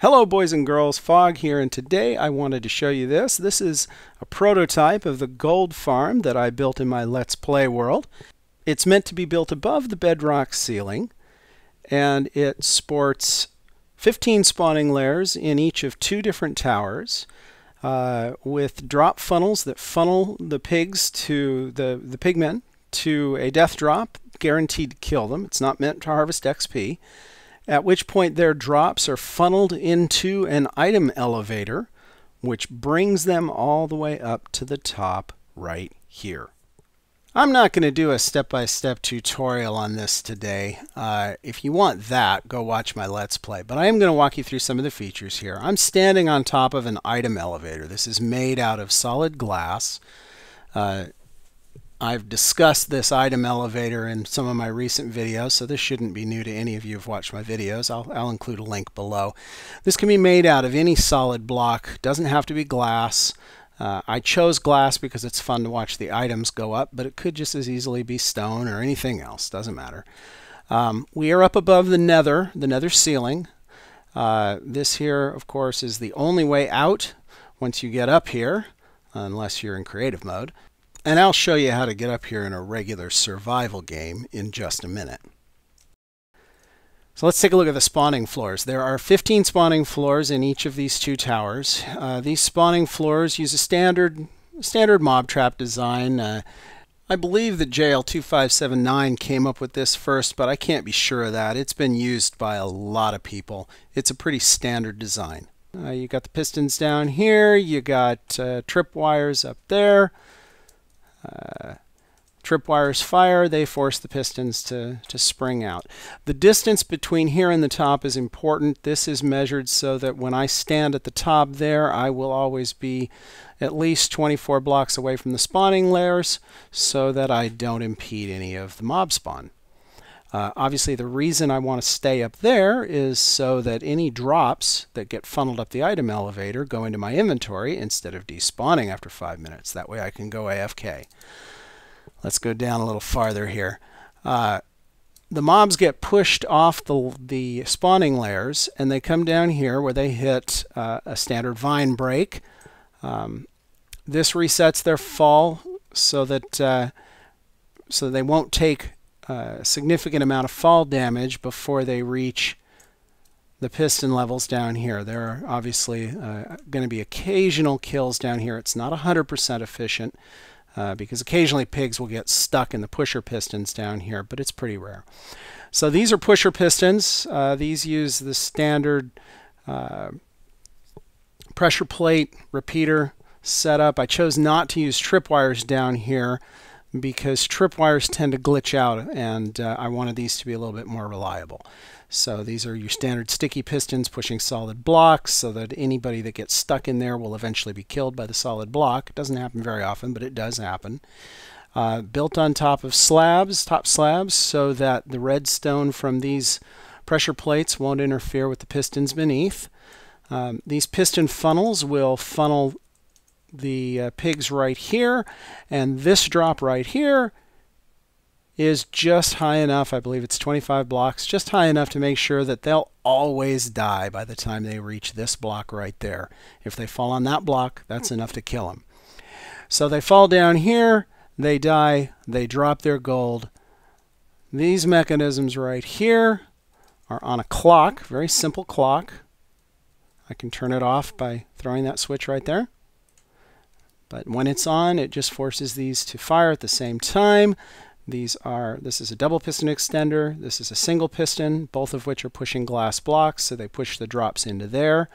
Hello boys and girls, Fog here, and today I wanted to show you this. This is a prototype of the gold farm that I built in my Let's Play world. It's meant to be built above the bedrock ceiling, and it sports 15 spawning layers in each of 2 different towers, with drop funnels that funnel the pigs to the pigmen to a death drop, guaranteed to kill them. It's not meant to harvest XP. At which point their drops are funneled into an item elevator, which brings them all the way up to the top right here. I'm not going to do a step-by-step tutorial on this today. If you want that, go watch my Let's Play. But I am going to walk you through some of the features here. I'm standing on top of an item elevator. This is made out of solid glass. I've discussed this item elevator in some of my recent videos, so this shouldn't be new to any of you who've watched my videos. I'll include a link below. This can be made out of any solid block. Doesn't have to be glass. I chose glass because it's fun to watch the items go up, but it could just as easily be stone or anything else. Doesn't matter. We are up above the nether ceiling. This here, of course, is the only way out once you get up here, unless you're in creative mode. And I'll show you how to get up here in a regular survival game in just a minute. So let's take a look at the spawning floors. There are 15 spawning floors in each of these 2 towers. These spawning floors use a standard mob trap design. I believe that JL2579 came up with this first, but I can't be sure of that. It's been used by a lot of people. It's a pretty standard design. You got the pistons down here. You got tripwires up there. Tripwires fire, they force the pistons to spring out. The distance between here and the top is important. This is measured so that when I stand at the top there, I will always be at least 24 blocks away from the spawning layers so that I don't impede any of the mob spawn. Obviously, the reason I want to stay up there is so that any drops that get funneled up the item elevator go into my inventory instead of despawning after 5 minutes. That way I can go AFK. Let's go down a little farther here. The mobs get pushed off the spawning layers, and they come down here where they hit a standard vine break. This resets their fall so that they won't take a significant amount of fall damage before they reach the piston levels down here. There are obviously going to be occasional kills down here. It's not 100% efficient because occasionally pigs will get stuck in the pusher pistons down here, but it's pretty rare. So these are pusher pistons. These use the standard pressure plate repeater setup. I chose not to use tripwires down here because tripwires tend to glitch out, and I wanted these to be a little bit more reliable. So these are your standard sticky pistons pushing solid blocks so that anybody that gets stuck in there will eventually be killed by the solid block. It doesn't happen very often, but it does happen. Built on top of slabs, top slabs, so that the redstone from these pressure plates won't interfere with the pistons beneath. These piston funnels will funnel the pigs right here, and this drop right here is just high enough, I believe it's 25 blocks, just high enough to make sure that they'll always die by the time they reach this block right there. If they fall on that block, that's enough to kill them. So they fall down here, they die, they drop their gold. These mechanisms right here are on a clock, very simple clock. I can turn it off by throwing that switch right there. But when it's on, it just forces these to fire at the same time. This is a double piston extender. This is a single piston, both of which are pushing glass blocks, so they push the drops into there.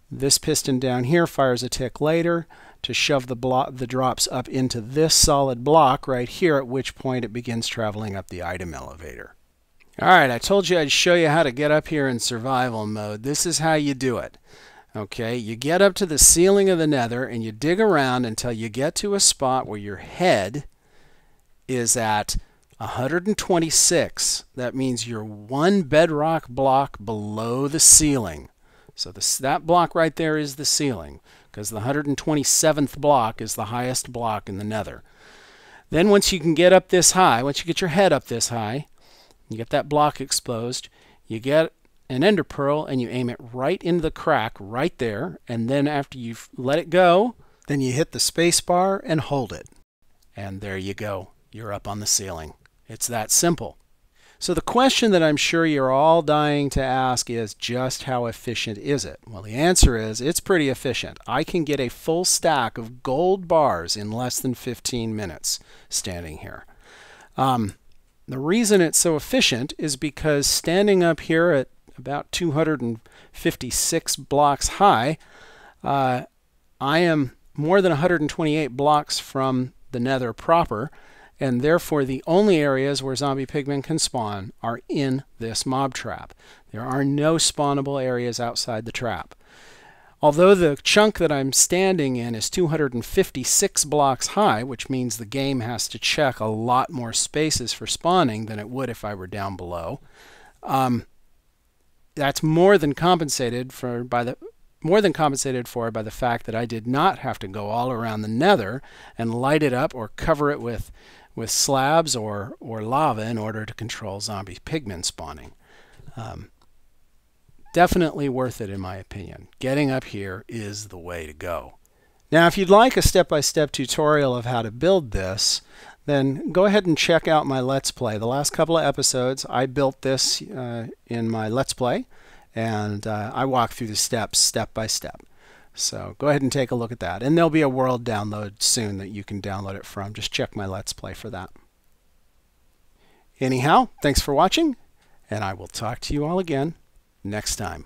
This piston down here fires a tick later to shove the drops up into this solid block right here, at which point it begins traveling up the item elevator. Alright, I told you I'd show you how to get up here in survival mode. This is how you do it. Okay, you get up to the ceiling of the nether and you dig around until you get to a spot where your head is at 126. That means you're 1 bedrock block below the ceiling. So that block right there is the ceiling, because the 127th block is the highest block in the nether. Then once you can get up this high, once you get your head up this high, you get that block exposed, you get an ender pearl and you aim it right into the crack right there, and then after you've let it go, then you hit the space bar and hold it. And there you go. You're up on the ceiling. It's that simple. So the question that I'm sure you're all dying to ask is, just how efficient is it? Well, the answer is it's pretty efficient. I can get a full stack of gold bars in less than 15 minutes standing here. The reason it's so efficient is because standing up here at about 256 blocks high, I am more than 128 blocks from the nether proper, and therefore the only areas where zombie pigmen can spawn are in this mob trap. There are no spawnable areas outside the trap. Although the chunk that I'm standing in is 256 blocks high, which means the game has to check a lot more spaces for spawning than it would if I were down below, that's more than compensated for by the fact that I did not have to go all around the nether and light it up or cover it with slabs or lava in order to control zombie pigmen spawning. Definitely worth it in my opinion. Getting up here is the way to go. Now if you'd like a step-by-step tutorial of how to build this, then go ahead and check out my Let's Play. The last couple of episodes I built this in my Let's Play, and I walk through the steps step by step. So go ahead and take a look at that. And there'll be a world download soon that you can download it from. Just check my Let's Play for that. Anyhow, thanks for watching, and I will talk to you all again next time.